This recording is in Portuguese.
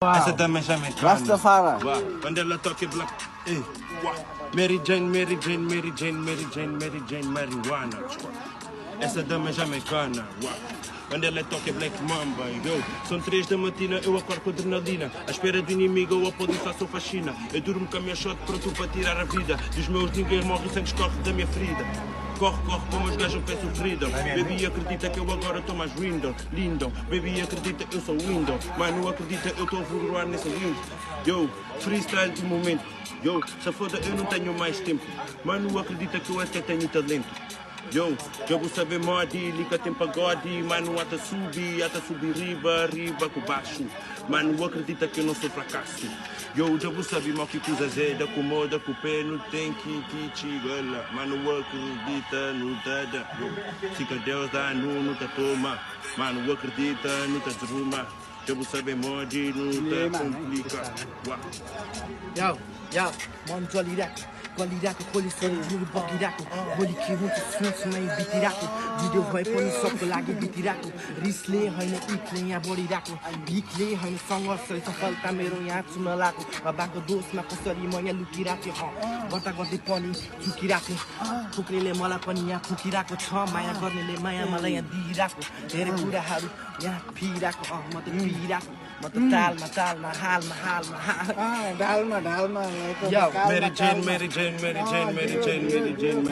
Essa também já me cana. Rastafari. Quando ela toca black, ei, Mary Jane, Mary Jane, Mary Jane, Mary Jane, Mary Jane, marijuana. Essa dama já me cana. Quando ela toca Black Mamba, yo. São 3 da matina, eu acordo com adrenalina. À espera do inimigo, ou a polícia sou fascina. Eu durmo com a minha shot pronto para tirar a vida. Dos meus ninguém morre, o sangue escorre da minha ferida. Corre, corre, como os gajos peço freedom. Baby, acredita que eu agora estou mais lindo. Baby, acredita eu sou window. Mas não acredita, eu estou a voar nesse lindo. Yo, freestyle de momento. Yo, se foda, eu não tenho mais tempo. Mas não acredita que eu até tenho talento. Yo, eu vou saber modi, liga tem pagode, mano, até subir riba com baixo. Mano, acredita que eu não sou fracasso. Yo, já vou saber mal que coisa zeda, com moda, com pé, não tem que chigala. Mano, acredita, não dada. Yo, se que Deus dá, não tá toma. Mano, acredita, não tá desruma. Já vou saber modi, não tá complica. Yo, mano, Qualidade, coleção de muro, bagiraco. Boliki, muito sunso, mas bitiraco. Video vai pôr no soco, lago, bitiraco. Risle, raina, iklen, aboriraco. Bikle, raina, song, só falta meronha, tsumalaco. Babaca doce, na console, manha, lukiraco. Gota, gota, pony, tsukiraco. Kukrele, mola, paninha, kukiraco. Maia, gornele, maia, malanha, diraco. Ere, pura, haru, ya, piraco. Mata, piraco. Mata, talma, halma. Dalma. Mary Jane, Mary Jane, Mary Jane, Mary Jane, Mary Jane.